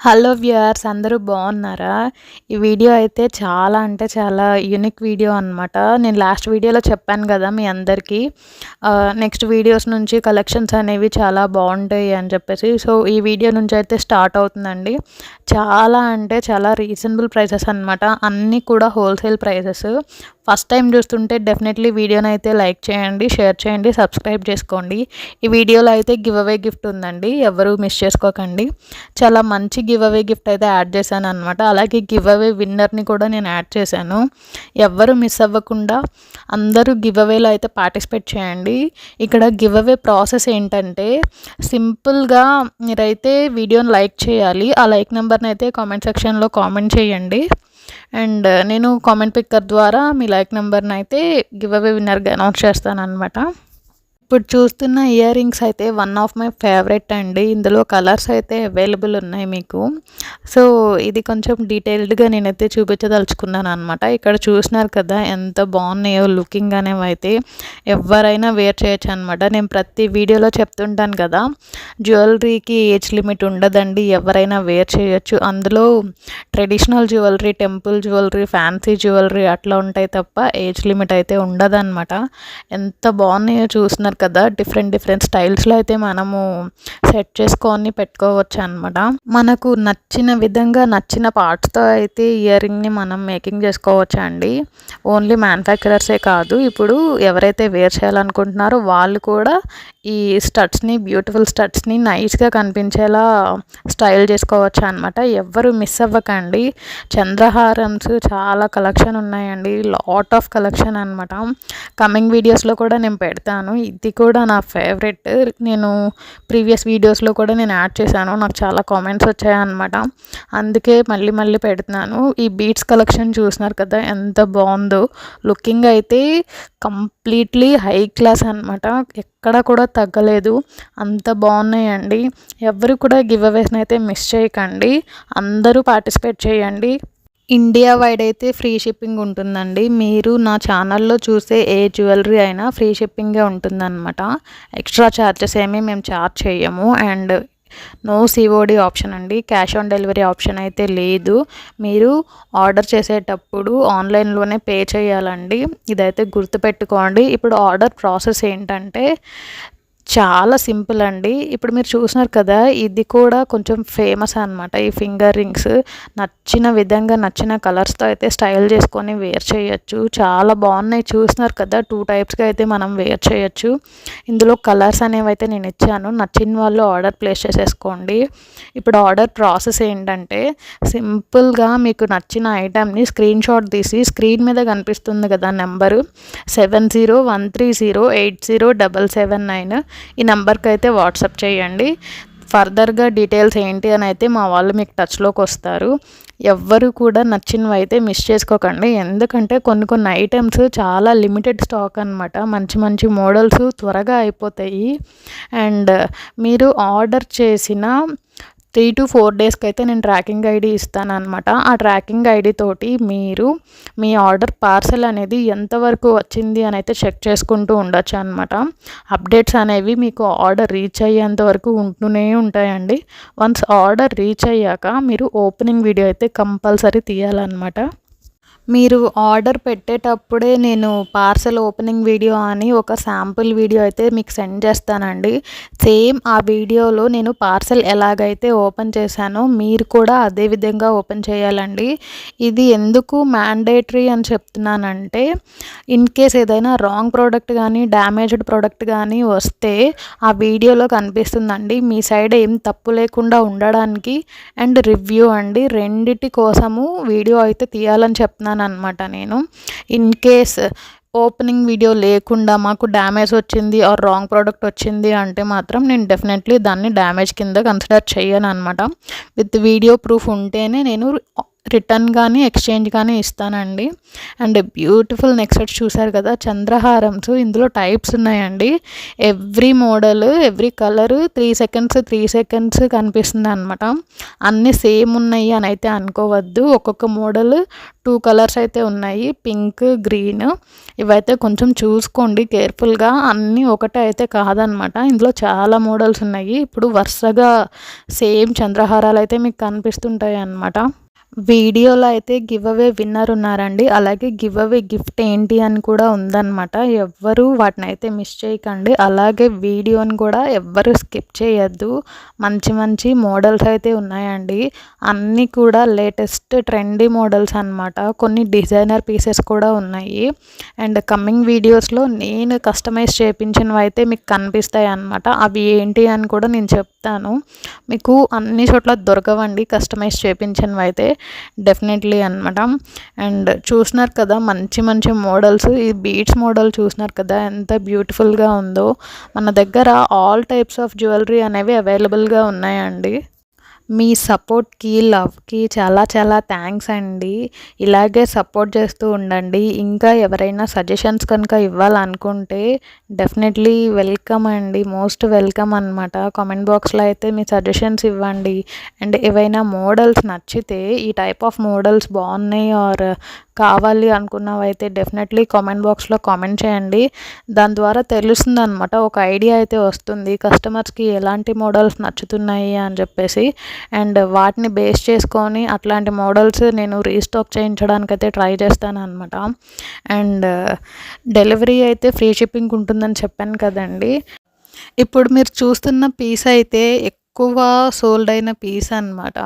Hello viewers, అందరూ బాగున్నారా? ఈ వీడియో అయితే చాలా అంటే చాలా యూనిక్ వీడియో అనమాట. నేను లాస్ట్ వీడియోలో చెప్పాను కదా మీ అందరికీ నెక్స్ట్ వీడియోస్ నుంచి కలెక్షన్స్ అనేవి చాలా బాగుంటాయి అని చెప్పేసి. సో ఈ వీడియో నుంచి అయితే స్టార్ట్ అవుతుందండి. చాలా అంటే చాలా రీజనబుల్ ప్రైసెస్ అనమాట. అన్నీ కూడా హోల్సేల్ ప్రైసెస్. ఫస్ట్ టైం చూస్తుంటే డెఫినెట్లీ వీడియోని అయితే లైక్ చేయండి, షేర్ చేయండి, సబ్స్క్రైబ్ చేసుకోండి. ఈ వీడియోలో అయితే గివ్ అవే గిఫ్ట్ ఉందండి, ఎవరు మిస్ చేసుకోకండి. చాలా మంచి గివ్ అవే గిఫ్ట్ అయితే యాడ్ చేశాను అనమాట. అలాగే గివ్ అవే విన్నర్ని కూడా నేను యాడ్ చేశాను. ఎవ్వరు మిస్ అవ్వకుండా అందరూ గివ్ అవేలో అయితే పార్టిసిపేట్ చేయండి. ఇక్కడ గివ్ అవే ప్రాసెస్ ఏంటంటే సింపుల్గా మీరైతే వీడియోని లైక్ చేయాలి. ఆ లైక్ నెంబర్ని అయితే కామెంట్ సెక్షన్లో కామెంట్ చేయండి. అండ్ నేను కామెంట్ పిక్కర్ ద్వారా మీ లైక్ నెంబర్ని అయితే గివ్ అవే విన్నర్గా అనౌన్స్ చేస్తాను అనమాట. ఇప్పుడు చూస్తున్న ఇయర్ రింగ్స్ అయితే వన్ ఆఫ్ మై ఫేవరెట్ అండి. ఇందులో కలర్స్ అయితే అవైలబుల్ ఉన్నాయి మీకు. సో ఇది కొంచెం డీటెయిల్డ్గా నేనైతే చూపించదలుచుకున్నాను అనమాట. ఇక్కడ చూసినారు కదా ఎంత బాగున్నాయో లుకింగ్ అనేవి అయితే ఎవరైనా వేర్ చేయొచ్చు అనమాట. నేను ప్రతి వీడియోలో చెప్తుంటాను కదా, జ్యువెలరీకి ఏజ్ లిమిట్ ఉండదండి, ఎవరైనా వేర్ చేయొచ్చు. అందులో traditional jewellery, temple jewellery, fancy jewellery అట్లా ఉంటాయి తప్ప ఏజ్ లిమిట్ అయితే ఉండదన్నమాట. ఎంత బాగున్నాయో చూస్తున్నారు కదా, డిఫరెంట్ స్టైల్స్లో అయితే మనము సెట్ చేసుకొని పెట్టుకోవచ్చు అనమాట. మనకు నచ్చిన విధంగా నచ్చిన పార్ట్స్తో అయితే ఇయర్ రింగ్ని మనం మేకింగ్ చేసుకోవచ్చు అండి. ఓన్లీ మ్యానుఫ్యాక్చరర్సే కాదు, ఇప్పుడు ఎవరైతే వేర్ చేయాలనుకుంటున్నారో వాళ్ళు కూడా ఈ స్టడ్స్ని, బ్యూటిఫుల్ స్టడ్స్ని నైస్గా కనిపించేలా స్టైల్ చేసుకోవచ్చు అనమాట. ఎవ్వరు మిస్ అవ్వకండి. చంద్రహారమ్స్ చాలా కలెక్షన్ ఉన్నాయండి, లాట్ ఆఫ్ కలెక్షన్ అనమాట. కమింగ్ వీడియోస్లో కూడా నేను పెడతాను. ఇది కూడా నా ఫేవరెట్. నేను ప్రీవియస్ వీడియోస్లో కూడా నేను యాడ్ చేశాను, నాకు చాలా కామెంట్స్ వచ్చాయన్నమాట. అందుకే మళ్ళీ పెడుతున్నాను. ఈ బీట్స్ కలెక్షన్ చూస్తున్నారు కదా ఎంత బాగుందో. లుకింగ్ అయితే కంప్లీట్లీ హై క్లాస్ అనమాట, ఎక్కడ కూడా తగ్గలేదు, అంత బాగున్నాయండి. ఎవరు కూడా గివ్ అవేస్ని అయితే మిస్ చేయకండి, అందరూ పార్టిసిపేట్ చేయండి. ఇండియా వైడ్ అయితే ఫ్రీ షిప్పింగ్ ఉంటుందండి. మీరు నా ఛానల్లో చూసే ఏ జ్యువెలరీ అయినా ఫ్రీ షిప్పింగే ఉంటుందన్నమాట. ఎక్స్ట్రా ఛార్జెస్ ఏమీ మేము ఛార్జ్ చేయము. అండ్ నో సిఓడి ఆప్షన్ అండి, క్యాష్ ఆన్ డెలివరీ ఆప్షన్ అయితే లేదు. మీరు ఆర్డర్ చేసేటప్పుడు ఆన్లైన్లోనే పే చేయాలండి, ఇదైతే గుర్తుపెట్టుకోండి. ఇప్పుడు ఆర్డర్ ప్రాసెస్ ఏంటంటే చాలా సింపుల్ అండి. ఇప్పుడు మీరు చూసినారు కదా, ఇది కూడా కొంచెం ఫేమస్ అనమాట. ఈ ఫింగర్ రింగ్స్ నచ్చిన విధంగా నచ్చిన కలర్స్తో అయితే స్టైల్ చేసుకొని వేర్ చేయొచ్చు. చాలా బాగున్నాయి, చూసినారు కదా. 2 టైప్స్గా అయితే మనం వేర్ చేయొచ్చు. ఇందులో కలర్స్ అనేవి అయితే నేను ఇచ్చాను, నచ్చిన వాళ్ళు ఆర్డర్ ప్లేస్ చేసేసుకోండి. ఇప్పుడు ఆర్డర్ ప్రాసెస్ ఏంటంటే సింపుల్గా మీకు నచ్చిన ఐటెంని స్క్రీన్ షాట్ తీసి స్క్రీన్ మీద కనిపిస్తుంది కదా నెంబరు 7013080779, ఈ నెంబర్కి అయితే వాట్సాప్ చేయండి. ఫర్దర్గా డీటెయిల్స్ ఏంటి అని అయితే మా వాళ్ళు మీకు టచ్లోకి వస్తారు. ఎవ్వరు కూడా నచ్చినవి అయితే మిస్ చేసుకోకండి, ఎందుకంటే కొన్ని ఐటమ్స్ చాలా లిమిటెడ్ స్టాక్ అనమాట. మంచి మోడల్స్ త్వరగా అయిపోతాయి. అండ్ మీరు ఆర్డర్ చేసిన 3 to 4 డేస్కి అయితే నేను ట్రాకింగ్ ఐడి ఇస్తాను అనమాట. ఆ ట్రాకింగ్ ఐడి తోటి మీరు మీ ఆర్డర్ పార్సెల్ అనేది ఎంతవరకు వచ్చింది అని అయితే చెక్ చేసుకుంటూ ఉండొచ్చు అనమాట. అప్డేట్స్ అనేవి మీకు ఆర్డర్ రీచ్ అయ్యేంత వరకు ఉంటూనే ఉంటాయండి. వన్స్ ఆర్డర్ రీచ్ అయ్యాక మీరు ఓపెనింగ్ వీడియో అయితే కంపల్సరీ తీయాలన్నమాట. మీరు ఆర్డర్ పెట్టేటప్పుడే నేను పార్సెల్ ఓపెనింగ్ వీడియో అని ఒక శాంపుల్ వీడియో అయితే మీకు సెండ్ చేస్తానండి. సేమ్ ఆ వీడియోలో నేను పార్సెల్ ఎలాగైతే ఓపెన్ చేశానో మీరు కూడా అదే విధంగా ఓపెన్ చేయాలండి. ఇది ఎందుకు మ్యాండేటరీ అని చెప్తున్నానంటే, ఇన్ కేస్ ఏదైనా రాంగ్ ప్రోడక్ట్ కానీ డ్యామేజ్డ్ ప్రోడక్ట్ కానీ వస్తే ఆ వీడియోలో కనిపిస్తుందండి. మీ సైడ్ ఏం తప్పు లేకుండా ఉండడానికి అండ్ రివ్యూ అండి, రెండిటి కోసము వీడియో అయితే తీయాలని చెప్తున్నాను అనమాట. నేను ఇన్ కేస్ ఓపెనింగ్ వీడియో లేకుండా మాకు డ్యామేజ్ వచ్చింది ఆర్ రాంగ్ ప్రోడక్ట్ వచ్చింది అంటే మాత్రం నేను డెఫినెట్లీ దాన్ని డ్యామేజ్ కింద కన్సిడర్ చేయను అనమాట. విత్ వీడియో ప్రూఫ్ ఉంటేనే నేను రిటర్న్ కానీ ఎక్స్చేంజ్ కానీ ఇస్తానండి. అండ్ బ్యూటిఫుల్ నెక్ సెట్స్ చూసారు కదా, చంద్రహారమ్స్. ఇందులో టైప్స్ ఉన్నాయండి. Every model, every colour 3 seconds కనిపిస్తుంది అనమాట. అన్నీ సేమ్ ఉన్నాయి అని అయితే అనుకోవద్దు. ఒక్కొక్క మోడల్ 2 కలర్స్ అయితే ఉన్నాయి, పింక్, గ్రీన్. ఇవైతే కొంచెం చూసుకోండి కేర్ఫుల్గా, అన్నీ ఒకటే అయితే కాదనమాట. ఇందులో చాలా మోడల్స్ ఉన్నాయి. ఇప్పుడు వరుసగా సేమ్ చంద్రహారాలు అయితే మీకు కనిపిస్తుంటాయి అన్నమాట. వీడియోలో అయితే గివ్ అవే విన్నర్ ఉన్నారండి. అలాగే గివ్ అవే గిఫ్ట్ ఏంటి అని కూడా ఉందన్నమాట. ఎవ్వరూ వాటిని అయితే మిస్ చేయకండి. అలాగే వీడియోని కూడా ఎవ్వరు స్కిప్ చేయొద్దు. మంచి మంచి మోడల్స్ అయితే ఉన్నాయండి. అన్నీ కూడా లేటెస్ట్ ట్రెండీ మోడల్స్ అన్నమాట. కొన్ని డిజైనర్ పీసెస్ కూడా ఉన్నాయి. అండ్ కమింగ్ వీడియోస్లో నేను కస్టమైజ్ చేయించినవి అయితే మీకు కనిపిస్తాయి అన్నమాట. అవి ఏంటి అని కూడా నేను చెప్తాను. మీకు అన్ని చోట్ల దొరకవండి కస్టమైజ్ చేయించినవి అయితే, డెఫినెట్లీ అనమాట. అండ్ చూసినారు కదా మంచి మంచి మోడల్స్. ఈ బీడ్స్ మోడల్ చూసినారు కదా ఎంత బ్యూటిఫుల్గా ఉందో. మన దగ్గర ఆల్ టైప్స్ ఆఫ్ జ్యువెలరీ అనేవి అవైలబుల్గా ఉన్నాయండి. మీ సపోర్ట్కి, లవ్కి చాలా చాలా థ్యాంక్స్ అండి. ఇలాగే సపోర్ట్ చేస్తూ ఉండండి. ఇంకా ఎవరైనా సజెషన్స్ కనుక ఇవ్వాలనుకుంటే డెఫినెట్లీ వెల్కమ్ అండి, మోస్ట్ వెల్కమ్ అనమాట. కామెంట్ బాక్స్లో అయితే మీ సజెషన్స్ ఇవ్వండి. అండ్ ఏవైనా మోడల్స్ నచ్చితే, ఈ టైప్ ఆఫ్ మోడల్స్ బాగున్నాయి ఆర్ కావాలి అనుకున్నవైతే డెఫినెట్లీ కామెంట్ బాక్స్లో కామెంట్ చేయండి. దాని ద్వారా తెలుస్తుంది అనమాట, ఒక ఐడియా అయితే వస్తుంది కస్టమర్స్కి ఎలాంటి మోడల్స్ నచ్చుతున్నాయి అని చెప్పేసి. అండ్ వాటిని బేస్ చేసుకొని అట్లాంటి మోడల్స్ నేను రీస్టాక్ చేయించడానికి అయితే ట్రై చేస్తాను అనమాట. అండ్ డెలివరీ అయితే ఫ్రీ షిప్పింగ్ ఉంటుందని చెప్పాను కదండి. ఇప్పుడు మీరు చూస్తున్న పీస్ అయితే ఎక్కువ సోల్డ్ అయిన పీస్ అనమాట.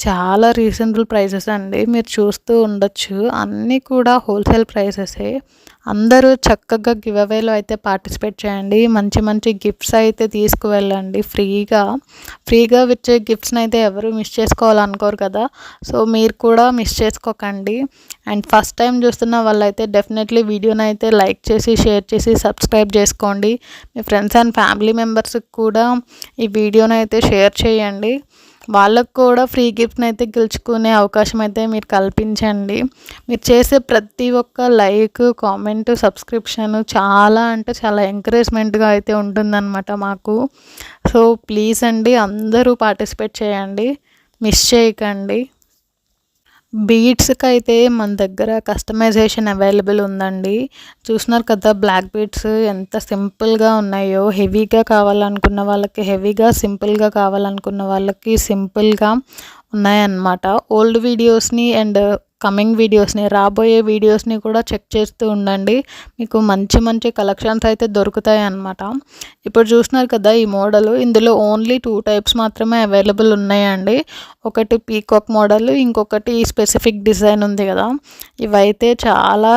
చాలా రీజనబుల్ ప్రైసెస్ అండి. మీరు చూస్తూ ఉండొచ్చు, అన్నీ కూడా హోల్సేల్ ప్రైసెసే. అందరూ చక్కగా గివ్ అవేలో అయితే పార్టిసిపేట్ చేయండి. మంచి మంచి గిఫ్ట్స్ అయితే తీసుకువెళ్ళండి ఫ్రీగా వచ్చే గిఫ్ట్స్ని అయితే ఎవరు మిస్ చేసుకోవాలనుకోరు కదా. సో మీరు కూడా మిస్ చేసుకోకండి. అండ్ ఫస్ట్ టైం చూస్తున్న వాళ్ళైతే డెఫినెట్లీ వీడియోని అయితే లైక్ చేసి, షేర్ చేసి, సబ్స్క్రైబ్ చేసుకోండి. మీ ఫ్రెండ్స్ అండ్ ఫ్యామిలీ మెంబర్స్కి కూడా ఈ వీడియోని అయితే షేర్ చేయండి. వాళ్ళకు కూడా ఫ్రీ గిఫ్ట్ని అయితే గెలుచుకునే అవకాశం అయితే మీరు కల్పించండి. మీరు చేసే ప్రతి ఒక్క లైక్, కామెంట్, సబ్స్క్రిప్షన్ చాలా అంటే చాలా ఎంకరేజ్మెంట్గా అయితే ఉంటుందన్నమాట మాకు. సో ప్లీజ్ అండి, అందరూ పార్టిసిపేట్ చేయండి, మిస్ చేయకండి. బీడ్స్కి అయితే మన దగ్గర కస్టమైజేషన్ అవైలబుల్ ఉందండి. చూస్తున్నారు కదా బ్లాక్ బీడ్స్ ఎంత సింపుల్గా ఉన్నాయో. హెవీగా కావాలనుకున్న వాళ్ళకి హెవీగా, సింపుల్గా కావాలనుకున్న వాళ్ళకి సింపుల్గా ఉన్నాయన్నమాట. ఓల్డ్ వీడియోస్ని అండ్ కమింగ్ వీడియోస్ని, రాబోయే వీడియోస్ని కూడా చెక్ చేస్తూ ఉండండి. మీకు మంచి మంచి కలెక్షన్స్ అయితే దొరుకుతాయి అన్నమాట. ఇప్పుడు చూస్తున్నారు కదా ఈ మోడల్, ఇందులో ఓన్లీ 2 టైప్స్ మాత్రమే అవైలబుల్ ఉన్నాయండి. ఒకటి పీకాక్ మోడల్, ఇంకొకటి స్పెసిఫిక్ డిజైన్ ఉంది కదా. ఇవైతే చాలా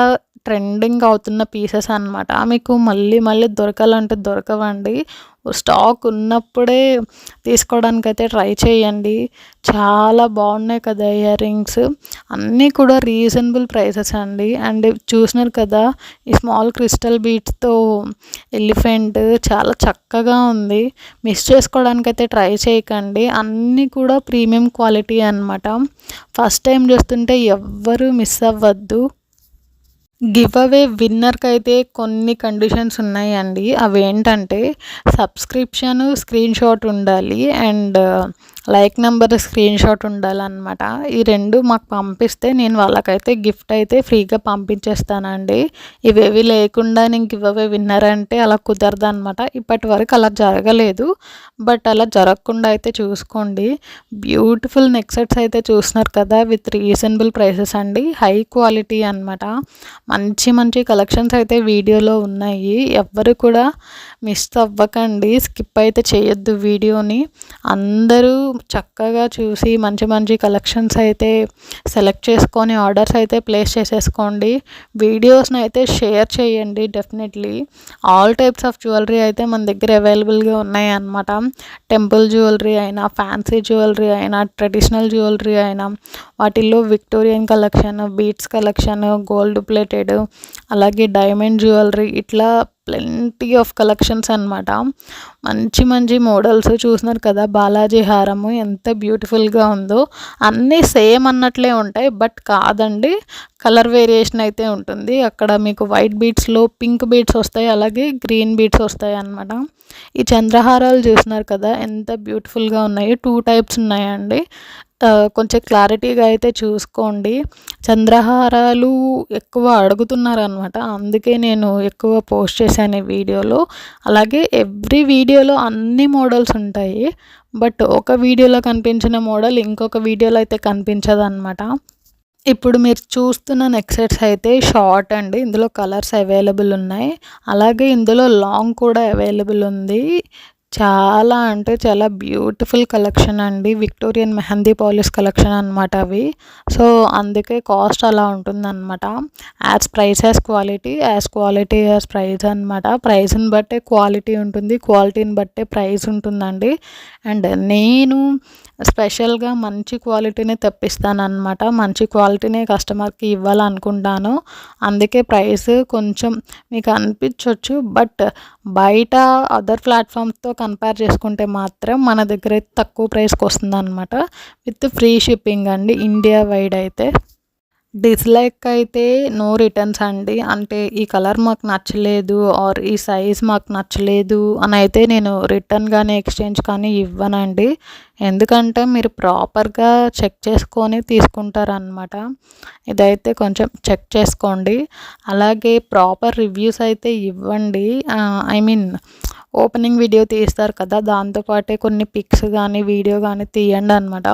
ట్రెండింగ్ అవుతున్న పీసెస్ అన్నమాట. మీకు మళ్ళీ మళ్ళీ దొరకాలంటే దొరకవండి. స్టాక్ ఉన్నప్పుడే తీసుకోవడానికైతే ట్రై చేయండి. చాలా బాగున్నాయి కదా ఇయర్ రింగ్స్, అన్నీ కూడా రీజనబుల్ ప్రైసెస్ అండి. అండ్ చూసినారు కదా ఈ స్మాల్ క్రిస్టల్ బీట్స్తో ఎలిఫెంట్ చాలా చక్కగా ఉంది. మిస్ చేసుకోవడానికైతే ట్రై చేయకండి. అన్నీ కూడా ప్రీమియం క్వాలిటీ అన్నమాట. ఫస్ట్ టైం చూస్తుంటే ఎవ్వరూ మిస్ అవ్వద్దు. గివ్ అవే విన్నర్కి అయితే కొన్ని కండిషన్స్ ఉన్నాయండి. అవి ఏంటంటే సబ్స్క్రిప్షన్ స్క్రీన్ షాట్ ఉండాలి and like number screen shot ఉండాలన్నమాట. ఈ 2 మాకు పంపిస్తే నేను వాళ్ళకైతే గిఫ్ట్ అయితే ఫ్రీగా పంపించేస్తానండి. ఇవేవి లేకుండా నేను గివ్ అవే విన్నర్ అంటే అలా కుదరదు అనమాట. ఇప్పటి వరకు అలా జరగలేదు, బట్ అలా జరగకుండా అయితే చూసుకోండి. బ్యూటిఫుల్ నెక్ సెట్స్ అయితే చూస్తున్నారు కదా, విత్ రీజనబుల్ ప్రైసెస్ అండి, హై క్వాలిటీ అనమాట. మంచి మంచి కలెక్షన్స్ అయితే వీడియోలో ఉన్నాయి. ఎవ్వరు కూడా మిస్ అవ్వకండి, స్కిప్ అయితే చేయొద్దు వీడియోని. అందరూ చక్కగా చూసి మంచి మంచి కలెక్షన్స్ అయితే సెలెక్ట్ చేసుకొని ఆర్డర్స్ అయితే ప్లేస్ చేసేసుకోండి. వీడియోస్ని అయితే షేర్ చేయండి. Definitely all types of jewellery అయితే మన దగ్గర అవైలబుల్గా ఉన్నాయి అన్నమాట. టెంపుల్ జ్యువెలరీ అయినా, ఫ్యాన్సీ జ్యువెలరీ అయినా, ట్రెడిషనల్ జ్యువెలరీ అయినా, వాటిల్లో Victorian collection, beats collection, gold plated, అలాగే డైమండ్ జ్యువెలరీ, ఇట్లా ప్లెంటీ ఆఫ్ కలెక్షన్స్ అనమాట. మంచి మంచి మోడల్స్ చూస్తున్నారు కదా. బాలాజీ హారము ఎంత బ్యూటిఫుల్గా ఉందో. అన్నీ సేమ్ అన్నట్లే ఉంటాయి, బట్ కాదండి, కలర్ వేరియేషన్ అయితే ఉంటుంది. అక్కడ మీకు వైట్ బీడ్స్లో పింక్ బీడ్స్ వస్తాయి, అలాగే గ్రీన్ బీడ్స్ వస్తాయి అన్నమాట. ఈ చంద్రహారాలు చూస్తున్నారు కదా ఎంత బ్యూటిఫుల్గా ఉన్నాయి. 2 టైప్స్ ఉన్నాయండి. కొంచెం క్లారిటీగా అయితే చూసుకోండి. చంద్రహారాలు ఎక్కువ అడుగుతున్నారనమాట, అందుకే నేను ఎక్కువ పోస్ట్ చేశాను ఈ వీడియోలో. అలాగే ఎవ్రీ వీడియోలో అన్ని మోడల్స్ ఉంటాయి, బట్ ఒక వీడియోలో కనిపించిన మోడల్ ఇంకొక వీడియోలో అయితే కనిపించదన్నమాట. ఇప్పుడు మీరు చూస్తున్న నెక్ సెట్స్ అయితే షార్ట్ అండి. ఇందులో కలర్స్ అవైలబుల్ ఉన్నాయి, అలాగే ఇందులో లాంగ్ కూడా అవైలబుల్ ఉంది. చాలా అంటే చాలా బ్యూటిఫుల్ కలెక్షన్ అండి. విక్టోరియన్ మెహందీ పాలిష్ కలెక్షన్ అనమాట అవి. సో అందుకే కాస్ట్ అలా ఉంటుందన్నమాట. As price as quality, as quality as price అనమాట. ప్రైస్ని బట్టే క్వాలిటీ ఉంటుంది, క్వాలిటీని బట్టే ప్రైస్ ఉంటుందండి. అండ్ నేను స్పెషల్గా మంచి క్వాలిటీనే తెప్పిస్తానన్నమాట. మంచి క్వాలిటీనే కస్టమర్కి ఇవ్వాలనుకుంటాను, అందుకే ప్రైస్ కొంచెం మీకు అనిపించవచ్చు. బట్ బయట అదర్ ప్లాట్ఫామ్స్తో కంపేర్ చేసుకుంటే మాత్రం మన దగ్గర అయితే తక్కువ ప్రైస్కి వస్తుంది అనమాట, విత్ ఫ్రీ షిప్పింగ్ అండి ఇండియా వైడ్ అయితే. డిస్లైక్ అయితే నో రిటర్న్స్ అండి. అంటే ఈ కలర్ మాకు నచ్చలేదు ఆర్ ఈ సైజ్ మాకు నచ్చలేదు అని అయితే నేను రిటర్న్ కానీ ఎక్స్చేంజ్ కానీ ఇవ్వనండి. ఎందుకంటే మీరు ప్రాపర్గా చెక్ చేసుకొని తీసుకుంటారనమాట. ఇదైతే కొంచెం చెక్ చేసుకోండి. అలాగే ప్రాపర్ రివ్యూస్ అయితే ఇవ్వండి. ఐ మీన్ ఓపెనింగ్ వీడియో తీస్తారు కదా, దాంతోపాటే కొన్ని పిక్స్ కానీ వీడియో కానీ తీయండి అనమాట.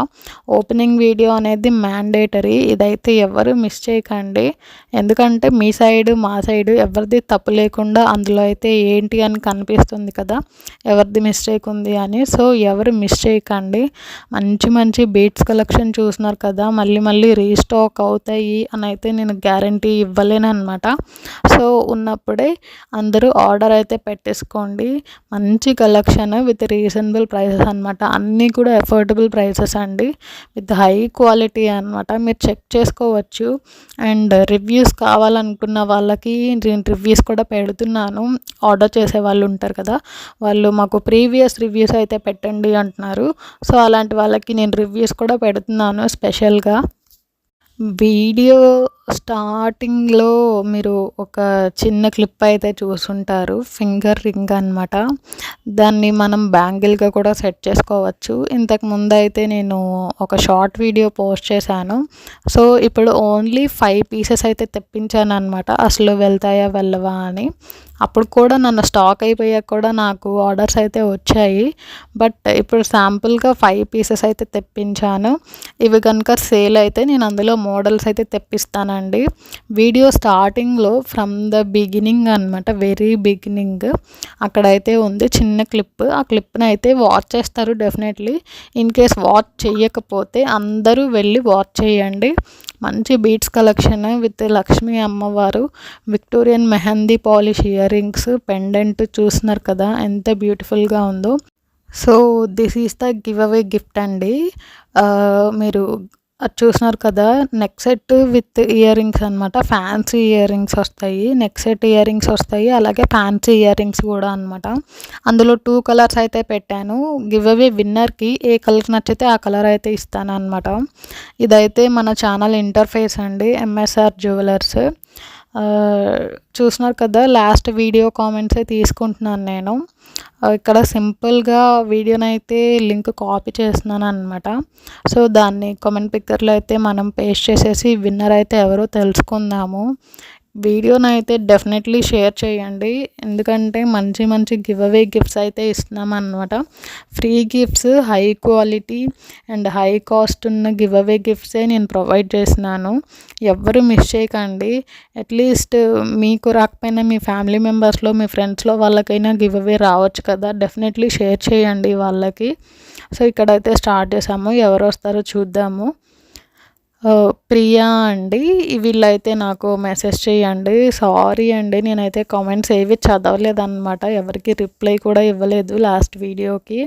ఓపెనింగ్ వీడియో అనేది మ్యాండేటరీ, ఇదైతే ఎవరు మిస్ చేయకండి. ఎందుకంటే మీ సైడ్ మా సైడ్ ఎవరిది తప్పు లేకుండా అందులో అయితే ఏంటి అని కనిపిస్తుంది కదా, ఎవరిది మిస్టేక్ ఉంది అని. సో ఎవరు మిస్ చేయకండి. మంచి మంచి బీట్స్ కలెక్షన్ చూస్తున్నారు కదా, మళ్ళీ మళ్ళీ రీస్టాక్ అవుతాయి అని అయితే నేను గ్యారంటీ ఇవ్వలేను అనమాట. సో ఉన్నప్పుడే అందరూ ఆర్డర్ అయితే పెట్టేసుకోండి. మంచి కలెక్షన్ విత్ రీజనబుల్ ప్రైసెస్ అనమాట. అన్నీ కూడా అఫోర్డబుల్ ప్రైసెస్ అండి, విత్ హై క్వాలిటీ అనమాట. మీరు చెక్ చేసుకోవచ్చు. అండ్ రివ్యూస్ కావాలనుకున్న వాళ్ళకి నేను రివ్యూస్ కూడా పెడుతున్నాను. ఆర్డర్ చేసే వాళ్ళు ఉంటారు కదా, వాళ్ళు మాకు ప్రీవియస్ రివ్యూస్ అయితే పెట్టండి అంటున్నారు. సో అలాంటి వాళ్ళకి నేను రివ్యూస్ కూడా పెడుతున్నాను స్పెషల్గా. వీడియో స్టార్టింగ్లో మీరు ఒక చిన్న క్లిప్ అయితే చూసుంటారు, ఫింగర్ రింగ్ అనమాట. దాన్ని మనం బ్యాంగిల్గా కూడా సెట్ చేసుకోవచ్చు. ఇంతకుముందు అయితే నేను ఒక షార్ట్ వీడియో పోస్ట్ చేశాను. సో ఇప్పుడు ఓన్లీ 5 పీసెస్ అయితే తెప్పించాను అనమాట, అసలు వెళ్తాయా వెళ్ళవా అని. అప్పుడు కూడా నన్ను స్టాక్ అయిపోయాక కూడా నాకు ఆర్డర్స్ అయితే వచ్చాయి, బట్ ఇప్పుడు శాంపుల్గా 5 పీసెస్ అయితే తెప్పించాను. ఇవి కనుక సేల్ అయితే నేను అందులో మోడల్స్ అయితే తెప్పిస్తానండి. వీడియో స్టార్టింగ్లో ఫ్రమ్ ద బిగినింగ్ అనమాట, వెరీ బిగినింగ్ అక్కడైతే ఉంది చిన్న క్లిప్. ఆ క్లిప్ని అయితే వాచ్ చేస్తారు డెఫినెట్లీ. ఇన్ కేస్ వాచ్ చేయకపోతే అందరూ వెళ్ళి వాచ్ చేయండి. మంచి బీట్స్ కలెక్షన్ విత్ లక్ష్మీ అమ్మవారు, Victorian mehndi polish ear rings, pendant చూస్తున్నారు కదా ఎంత బ్యూటిఫుల్గా ఉందో. So this is the give away gift అండి. మీరు అది చూస్తున్నారు కదా, neck set with ear rings అనమాట. ఫ్యాన్సీ ఇయర్ రింగ్స్ వస్తాయి, నెక్ సెట్ ఇయర్ రింగ్స్ వస్తాయి, అలాగే ఫ్యాన్సీ ఇయర్ రింగ్స్ కూడా అనమాట. అందులో 2 కలర్స్ అయితే పెట్టాను. గివ్ అవే విన్నర్కి ఏ కలర్ నచ్చితే ఆ కలర్ అయితే ఇస్తాను అనమాట. ఇదైతే మన ఛానల్ ఇంటర్ఫేస్ అండి, ఎంఎస్ఆర్ జ్యువెలర్స్. చూస్తున్నారు కదా, లాస్ట్ వీడియో కామెంట్సే తీసుకుంటున్నాను నేను. ఇక్కడ సింపుల్గా వీడియోనైతే లింక్ కాపీ చేస్తున్నాను అనమాట. సో దాన్ని కామెంట్ పిక్కర్లో అయితే మనం పేస్ట్ చేసేసి విన్నర్ అయితే ఎవరో తెలుసుకుందాము. వీడియోనైతే డెఫినెట్లీ షేర్ చేయండి, ఎందుకంటే మంచి మంచి గివ్ అవే గిఫ్ట్స్ అయితే ఇస్తున్నాం అన్నమాట. Free gifts, high quality and high cost ఉన్న గివ్ అవే గిఫ్ట్సే నేను ప్రొవైడ్ చేస్తున్నాను. ఎవ్వరు మిస్ చేయకండి. అట్లీస్ట్ మీకు రాకపోయినా మీ ఫ్యామిలీ మెంబర్స్లో, మీ ఫ్రెండ్స్లో వాళ్ళకైనా గివ్ అవే రావచ్చు కదా, డెఫినెట్లీ షేర్ చేయండి వాళ్ళకి. సో ఇక్కడైతే స్టార్ట్ చేసాము, ఎవరు వస్తారో చూద్దాము. ప్రియా అండి. వీళ్ళైతే నాకు మెసేజ్ చేయండి. సారీ అండి, నేనైతే కామెంట్స్ ఏవి చదవలేదనమాట. ఎవరికి రిప్లై కూడా ఇవ్వలేదు లాస్ట్ వీడియోకి.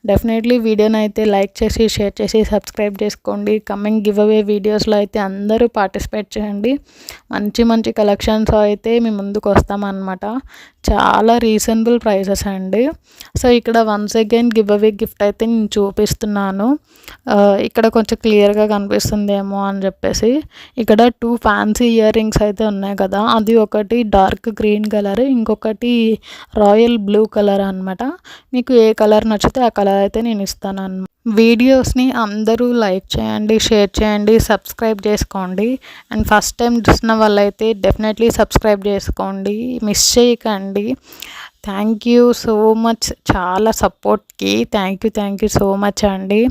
డెఫినెట్లీ వీడియోనైతే లైక్ చేసి, షేర్ చేసి, సబ్స్క్రైబ్ చేసుకోండి. కమింగ్ గివ్ అవే వీడియోస్లో అయితే అందరూ పార్టిసిపేట్ చేయండి. మంచి మంచి కలెక్షన్స్ అయితే మీ ముందుకు వస్తామన్నమాట. చాలా రీజనబుల్ ప్రైసెస్ అండి. సో ఇక్కడ once again give away gift అయితే నేను చూపిస్తున్నాను. ఇక్కడ కొంచెం క్లియర్గా కనిపిస్తుందేమో అని చెప్పేసి, ఇక్కడ 2 ఫ్యాన్సీ ఇయర్ రింగ్స్ అయితే ఉన్నాయి కదా, అది ఒకటి డార్క్ గ్రీన్ కలర్, ఇంకొకటి రాయల్ బ్లూ కలర్ అనమాట. మీకు ఏ కలర్ నచ్చితే ఆ కలర్ అయితే నేను ఇస్తాను అన్నమాట. వీడియోస్ని అందరూ లైక్ చేయండి, షేర్ చేయండి, సబ్స్క్రైబ్ చేసుకోండి. అండ్ ఫస్ట్ టైం చూసిన వాళ్ళైతే డెఫినెట్లీ సబ్స్క్రైబ్ చేసుకోండి, మిస్ చేయకండి. థ్యాంక్ యూ సో మచ్ చాలా సపోర్ట్కి. థ్యాంక్ యూ సో మచ్ అండి.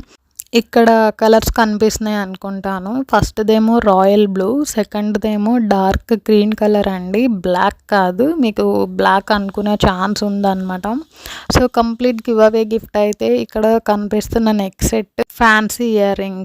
ఇక్కడ కలర్స్ కనిపిస్తున్నాయి అనుకుంటాను. ఫస్ట్‌దేమో రాయల్ బ్లూ, సెకండ్‌దేమో డార్క్ గ్రీన్ కలర్ అండి. బ్లాక్ కాదు, మీకు బ్లాక్ అనుకునే ఛాన్స్ ఉందన్నమాట. So complete giveaway gift అయితే ఇక్కడ కనిపిస్తున్న neck set fancy ear rings.